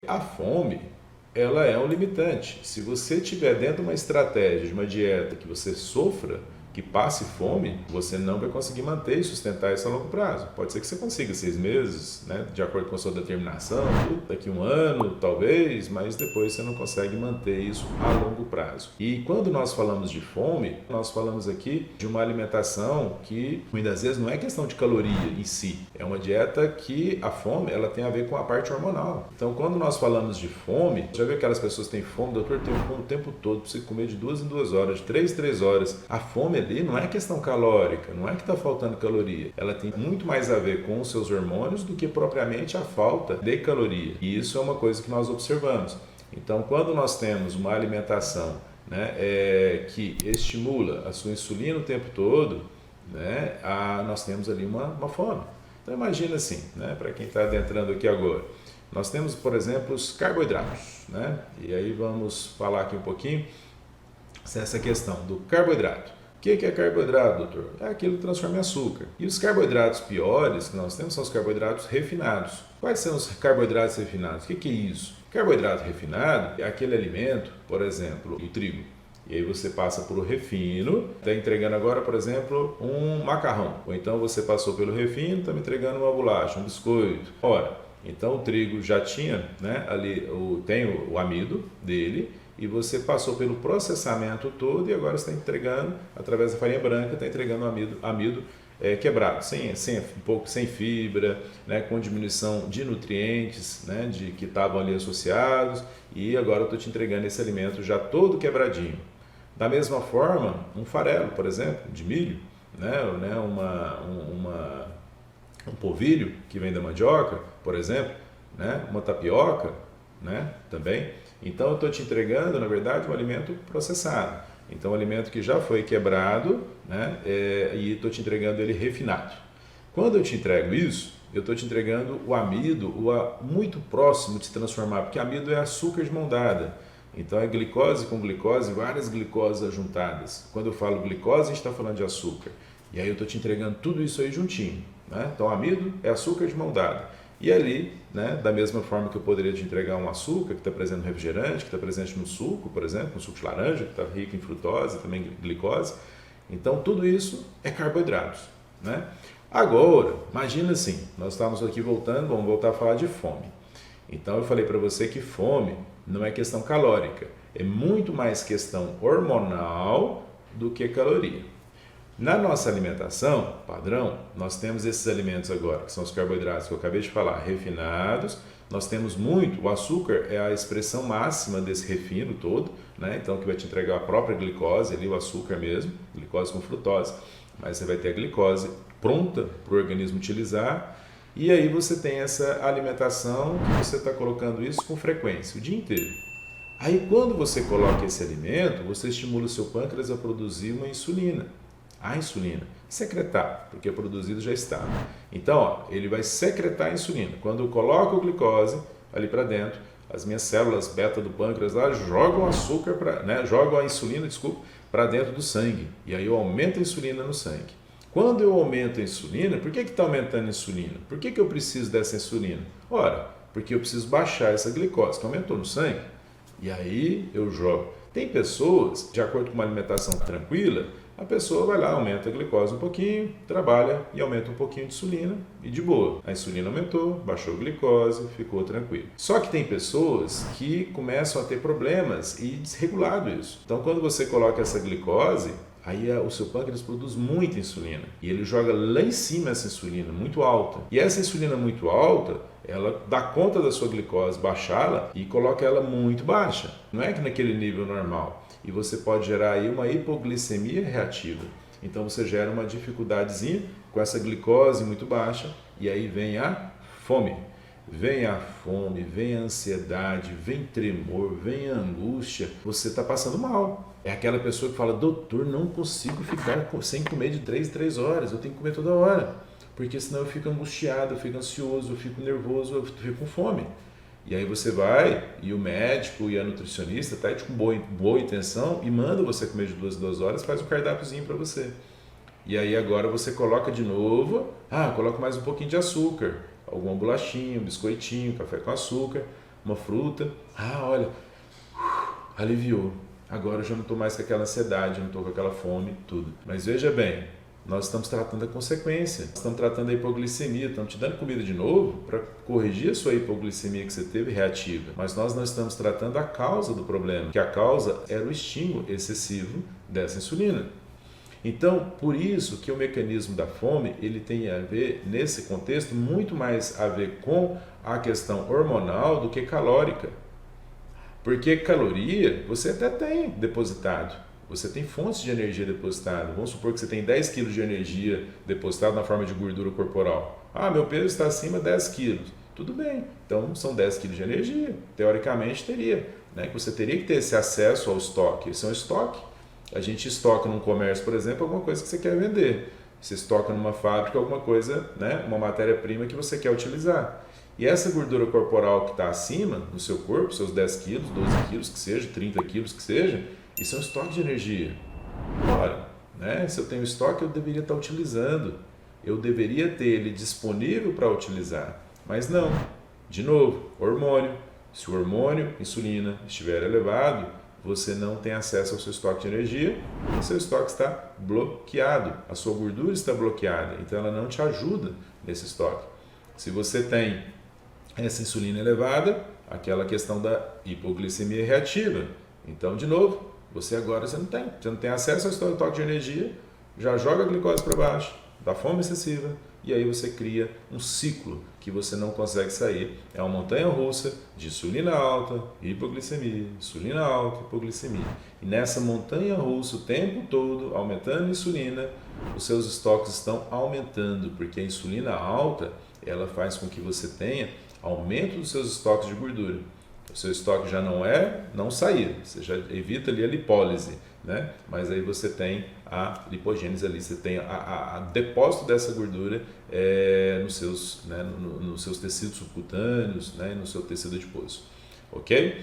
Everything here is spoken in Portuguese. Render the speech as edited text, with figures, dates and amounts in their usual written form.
A fome, ela é um limitante. Se você estiver dentro de uma estratégia, de uma dieta que você sofra, que passe fome, você não vai conseguir manter e sustentar isso a longo prazo. Pode ser que você consiga 6 meses, né, de acordo com a sua determinação, daqui 1 ano, talvez, mas depois você não consegue manter isso a longo prazo. E quando nós falamos de fome, nós falamos aqui de uma alimentação que muitas vezes não é questão de caloria em si, é uma dieta que a fome ela tem a ver com a parte hormonal. Então, quando nós falamos de fome, já viu aquelas pessoas que têm fome, doutor, tem fome o tempo todo, precisa comer de 2 em 2 horas, de 3 em 3 horas. A fome ali não é questão calórica, não é que está faltando caloria. Ela tem muito mais a ver com os seus hormônios do que propriamente a falta de caloria. E isso é uma coisa que nós observamos. Então, quando nós temos uma alimentação, né, que estimula a sua insulina o tempo todo, né, nós temos ali uma fome. Então, imagina assim, né, para quem está adentrando aqui agora. Nós temos, por exemplo, os carboidratos, né? E aí vamos falar aqui um pouquinho essa questão do carboidrato. O que é carboidrato, doutor? É aquilo que transforma em açúcar. E os carboidratos piores que nós temos são os carboidratos refinados. Quais são os carboidratos refinados? O que é isso? Carboidrato refinado é aquele alimento, por exemplo, o trigo. E aí você passa por o refino, está entregando agora, por exemplo, um macarrão. Ou então você passou pelo refino, está me entregando uma bolacha, um biscoito. Ora, então o trigo já tinha, né, ali tem o amido dele, e você passou pelo processamento todo e agora você está entregando, através da farinha branca, está entregando amido quebrado, um pouco sem fibra, né, com diminuição de nutrientes, né, que estavam ali associados, e agora eu estou te entregando esse alimento já todo quebradinho. Da mesma forma, um farelo, por exemplo, de milho, né, um polvilho que vem da mandioca, por exemplo, né, uma tapioca, né, também. Então eu estou te entregando, na verdade, um alimento processado. Então um alimento que já foi quebrado, né, e estou te entregando ele refinado. Quando eu te entrego isso, eu estou te entregando o amido, muito próximo de se transformar, porque amido é açúcar de mão dada. Então é glicose com glicose, várias glicoses juntadas. Quando eu falo glicose, a gente está falando de açúcar. E aí eu estou te entregando tudo isso aí juntinho, né? Então amido é açúcar de mão dada. E ali, né, da mesma forma que eu poderia te entregar um açúcar que está presente no refrigerante, que está presente no suco, por exemplo, no suco de laranja, que está rico em frutose, também glicose. Então, tudo isso é carboidratos, né? Agora, imagina assim, nós estamos aqui voltando, vamos voltar a falar de fome. Então, eu falei para você que fome não é questão calórica, é muito mais questão hormonal do que caloria. Na nossa alimentação padrão, nós temos esses alimentos agora, que são os carboidratos que eu acabei de falar, refinados. Nós temos muito, o açúcar é a expressão máxima desse refino todo, né? Então que vai te entregar a própria glicose, ali o açúcar mesmo, glicose com frutose, mas você vai ter a glicose pronta para o organismo utilizar, e aí você tem essa alimentação que você está colocando isso com frequência, o dia inteiro. Aí quando você coloca esse alimento, você estimula o seu pâncreas a produzir uma insulina. A insulina, secretar, porque produzido já está. Então, ó, ele vai secretar a insulina. Quando eu coloco a glicose ali para dentro, as minhas células beta do pâncreas lá jogam açúcar jogam a insulina, para dentro do sangue. E aí eu aumento a insulina no sangue. Quando eu aumento a insulina, por que está aumentando a insulina? Por que eu preciso dessa insulina? Ora, porque eu preciso baixar essa glicose que aumentou no sangue. E aí eu jogo. Tem pessoas, de acordo com uma alimentação tranquila, a pessoa vai lá, aumenta a glicose um pouquinho, trabalha e aumenta um pouquinho de insulina e de boa. A insulina aumentou, baixou a glicose, ficou tranquilo. Só que tem pessoas que começam a ter problemas e desregulado isso. Então, quando você coloca essa glicose, aí o seu pâncreas produz muita insulina e ele joga lá em cima essa insulina muito alta. E essa insulina muito alta, ela dá conta da sua glicose, baixá-la e coloca ela muito baixa. Não é que naquele nível normal. E você pode gerar aí uma hipoglicemia reativa. Então você gera uma dificuldadezinha com essa glicose muito baixa e aí vem a fome. Vem a fome, vem a ansiedade, vem tremor, vem a angústia. Você está passando mal. É aquela pessoa que fala, doutor, não consigo ficar sem comer de 3 em 3 horas, eu tenho que comer toda hora. Porque senão eu fico angustiado, eu fico ansioso, eu fico nervoso, eu fico com fome. E aí você vai, e o médico e a nutricionista está com boa intenção e manda você comer de 2 em 2 horas, faz um cardápiozinho para você. E aí agora você coloca de novo, coloca mais um pouquinho de açúcar, alguma bolachinha, um biscoitinho, café com açúcar. uma fruta, olha, aliviou. Agora eu já não estou mais com aquela ansiedade, não estou com aquela fome, tudo. Mas veja bem, nós estamos tratando a consequência, estamos tratando a hipoglicemia, estamos te dando comida de novo para corrigir a sua hipoglicemia que você teve reativa, mas nós não estamos tratando a causa do problema, que a causa era o estímulo excessivo dessa insulina. Então, por isso que o mecanismo da fome, ele tem a ver, nesse contexto, muito mais a ver com a questão hormonal do que calórica. Porque caloria você até tem depositado, você tem fontes de energia depositada. Vamos supor que você tem 10 quilos de energia depositada na forma de gordura corporal. Meu peso está acima de 10 quilos. Tudo bem, então são 10 quilos de energia. Teoricamente teria, que você teria que ter esse acesso ao estoque. Esse é um estoque. A gente estoca num comércio, por exemplo, alguma coisa que você quer vender. Você estoca numa fábrica alguma coisa, uma matéria-prima que você quer utilizar. E essa gordura corporal que está acima no seu corpo, seus 10 quilos, 12 quilos que seja, 30 quilos que seja, isso é um estoque de energia. Ora, se eu tenho estoque, eu deveria estar utilizando. Eu deveria ter ele disponível para utilizar. Mas não. De novo, hormônio. Se o hormônio, insulina, estiver elevado, você não tem acesso ao seu estoque de energia, o seu estoque está bloqueado, a sua gordura está bloqueada, então ela não te ajuda nesse estoque. Se você tem essa insulina elevada, aquela questão da hipoglicemia reativa, então de novo, você não tem acesso ao seu estoque de energia, já joga a glicose para baixo, dá fome excessiva, e aí você cria um ciclo que você não consegue sair. É uma montanha-russa de insulina alta, hipoglicemia, insulina alta, hipoglicemia. E nessa montanha-russa o tempo todo, aumentando a insulina, os seus estoques estão aumentando, porque a insulina alta, ela faz com que você tenha aumento dos seus estoques de gordura. O seu estoque já não sair, você já evita ali a lipólise, mas aí você tem a lipogênese ali, você tem a depósito dessa gordura nos seus tecidos subcutâneos, no seu tecido adiposo, ok?